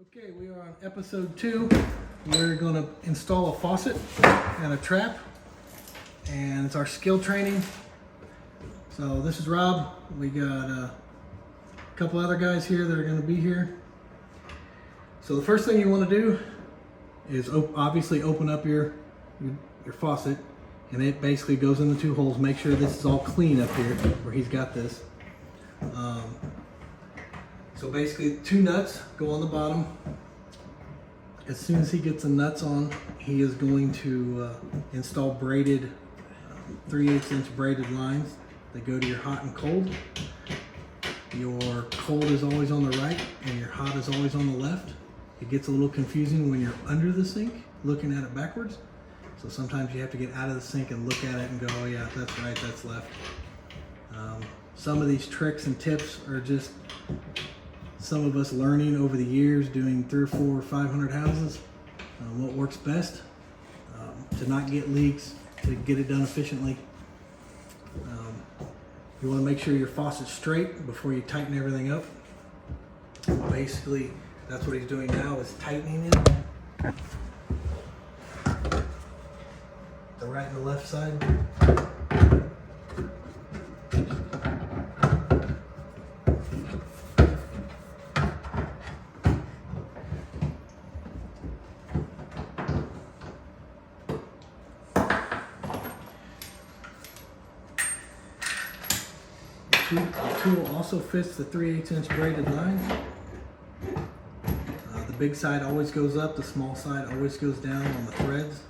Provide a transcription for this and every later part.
Okay, we are on episode 2. We're going to install a faucet and a trap, and it's our skill training. So this is Rob. We got a couple other guys here that are going to be here. So the first thing you want to do is obviously open up your faucet, and it basically goes in the 2 holes. Make sure this is all clean up here where he's got this. So basically 2 nuts go on the bottom. As soon as he gets the nuts on, he is going to install braided 3/8 inch braided lines that go to your hot and cold. Your cold is always on the right and your hot is always on the left. It gets a little confusing when you're under the sink looking at it backwards. So sometimes you have to get out of the sink and look at it and go, oh yeah, that's right, that's left. Some of these tricks and tips are just some of us learning over the years, doing 300 or 400 or 500 houses, what works best to not get leaks, to get it done efficiently. You want to make sure your faucet's straight before you tighten everything up. Basically, that's what he's doing now, is tightening it. The right and the left side. The tool also fits the 3/8 inch braided lines. The big side always goes up, the small side always goes down on the threads.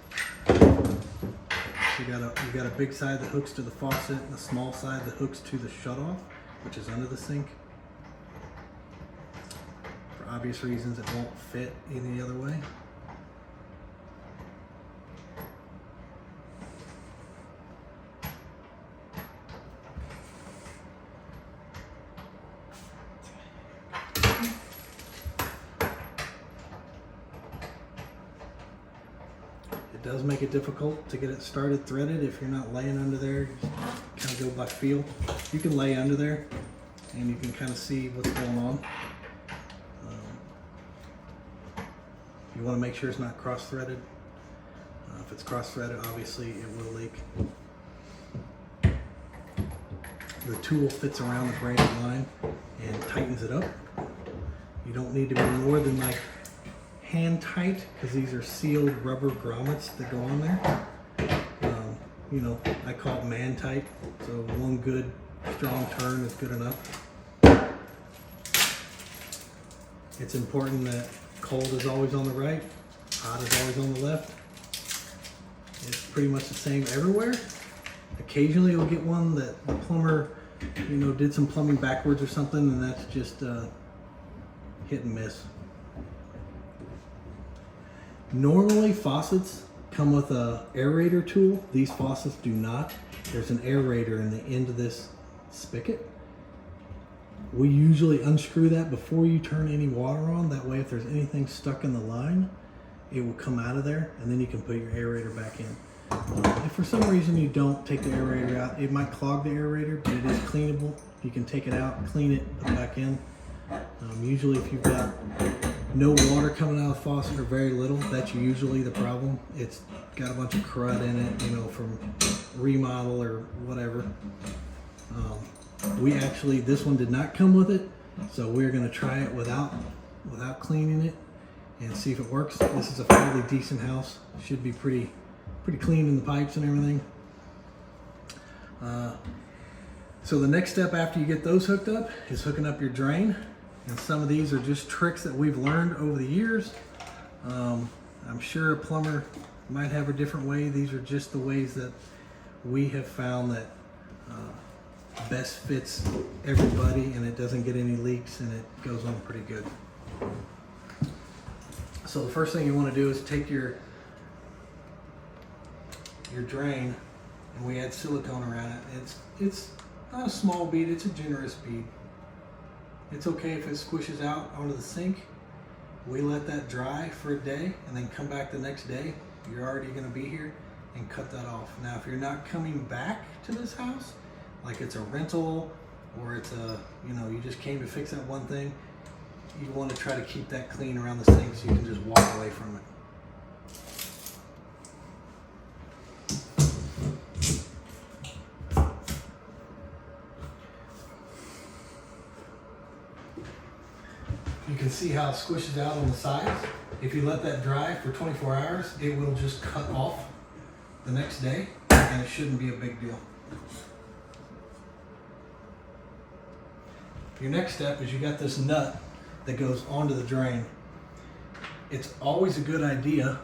You got a big side that hooks to the faucet and a small side that hooks to the shutoff, which is under the sink. For obvious reasons, it won't fit any other way. It does make it difficult to get it started threaded if you're not laying under there. Kind of go by feel. You can lay under there and you can kind of see what's going on. You want to make sure it's not cross-threaded. If it's cross-threaded, obviously it will leak. The tool fits around the braided line and tightens it up. You don't need to be more than like hand tight, because these are sealed rubber grommets that go on there. You know, I call it man tight, so one good strong turn is good enough. It's important that cold is always on the right, hot is always on the left. It's pretty much the same everywhere. Occasionally you'll get one that the plumber, you know, did some plumbing backwards or something, and that's just hit and miss. Normally faucets come with a aerator tool. These faucets do not. There's an aerator in the end of this spigot. We usually unscrew that before you turn any water on. That way if there's anything stuck in the line, it will come out of there, and then you can put your aerator back in. If for some reason you don't take the aerator out, it might clog the aerator, but it is cleanable. You can take it out, clean it, put it back in. Usually if you've got no water coming out of the faucet or very little, that's usually the problem. It's got a bunch of crud in it, you know, from remodel or whatever. This one did not come with it, so we're going to try it without cleaning it and see if it works. This is a fairly decent house. Should be pretty clean in the pipes and everything. So the next step after you get those hooked up is hooking up your drain. And some of these are just tricks that we've learned over the years. I'm sure a plumber might have a different way. These are just the ways that we have found that best fits everybody, and it doesn't get any leaks, and it goes on pretty good. So the first thing you want to do is take your drain, and we add silicone around it. It's not a small bead, it's a generous bead. It's okay if it squishes out onto the sink. We let that dry for a day and then come back the next day. You're already going to be here, and cut that off. Now if you're not coming back to this house, like it's a rental or it's a, you know, you just came to fix that one thing, you want to try to keep that clean around the sink so you can just walk away from it. You can see how it squishes out on the sides. If you let that dry for 24 hours, it will just cut off the next day, and it shouldn't be a big deal. Your next step is you got this nut that goes onto the drain. It's always a good idea.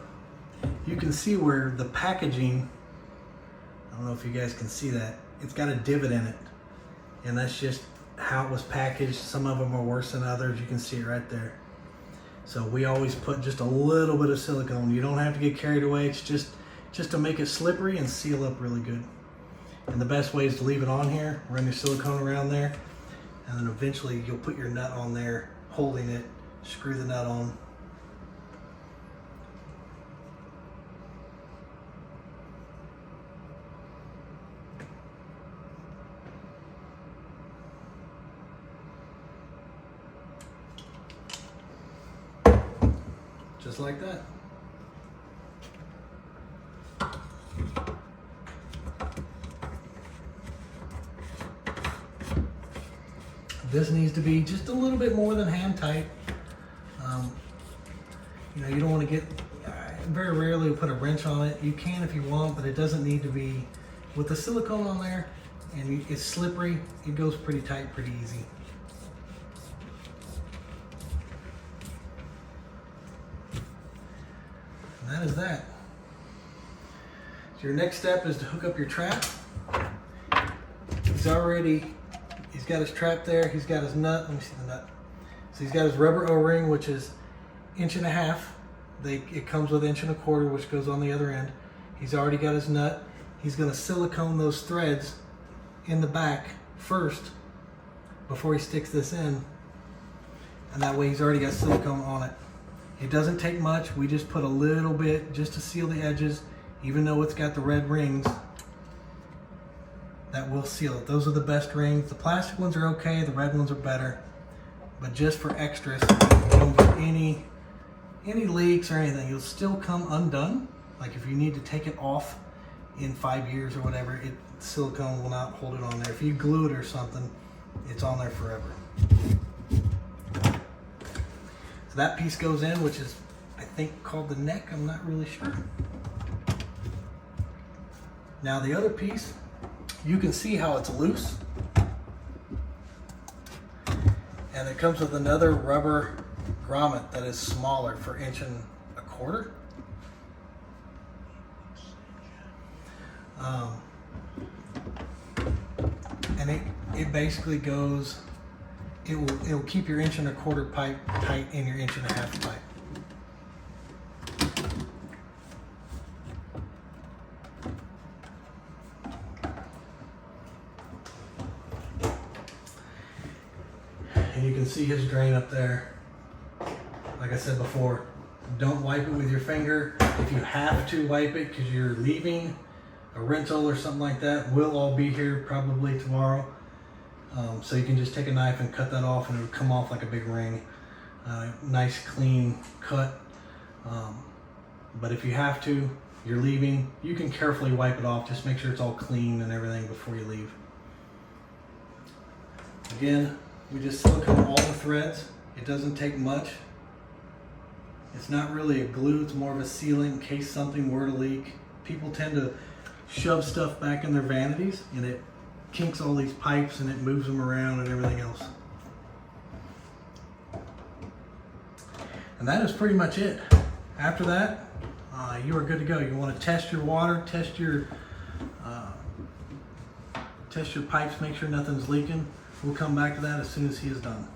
You can see where the packaging, I don't know if you guys can see that, it's got a divot in it. And that's just how it was packaged. Some of them are worse than others. You can see it right there. So we always put just a little bit of silicone. You don't have to get carried away. It's just to make it slippery and seal up really good. And the best way is to leave it on here, run your silicone around there, and then eventually you'll put your nut on there, holding it, screw the nut on. Just like that. This needs to be just a little bit more than hand tight. You know, you don't want to get, very rarely put a wrench on it. You can if you want, but it doesn't need to be. With the silicone on there and it's slippery, it goes pretty tight, pretty easy. And that is that. So your next step is to hook up your trap. He's got his trap there, he's got his nut, let me see the nut. So he's got his rubber O-ring, which is 1.5 inches. It comes with 1.25 inches, which goes on the other end. He's already got his nut. He's gonna silicone those threads in the back first before he sticks this in. And that way he's already got silicone on it. It doesn't take much, we just put a little bit just to seal the edges, even though it's got the red rings. That will seal it. Those are the best rings. The plastic ones are okay, the red ones are better. But just for extras, you don't get any leaks or anything. You'll still come undone. Like if you need to take it off in 5 years or whatever, silicone will not hold it on there. If you glue it or something, it's on there forever. So that piece goes in, which is, I think, called the neck. I'm not really sure. Now the other piece, you can see how it's loose. And it comes with another rubber grommet that is smaller for 1.25 inches. And it basically goes, it'll keep your 1.25 inch pipe tight in your 1.5 inch pipe. And you can see his drain up there. Like I said before, don't wipe it with your finger. If you have to wipe it because you're leaving a rental or something like that, we'll all be here probably tomorrow. So you can just take a knife and cut that off and it'll come off like a big ring. Nice clean cut. But if you have to, you're leaving, you can carefully wipe it off. Just make sure it's all clean and everything before you leave. Again, we just silicone all the threads. It doesn't take much. It's not really a glue, it's more of a sealant in case something were to leak. People tend to shove stuff back in their vanities and it kinks all these pipes and it moves them around and everything else. And that is pretty much it. After that, you are good to go. You want to test your water, test your pipes, make sure nothing's leaking. We'll come back to that as soon as he is done.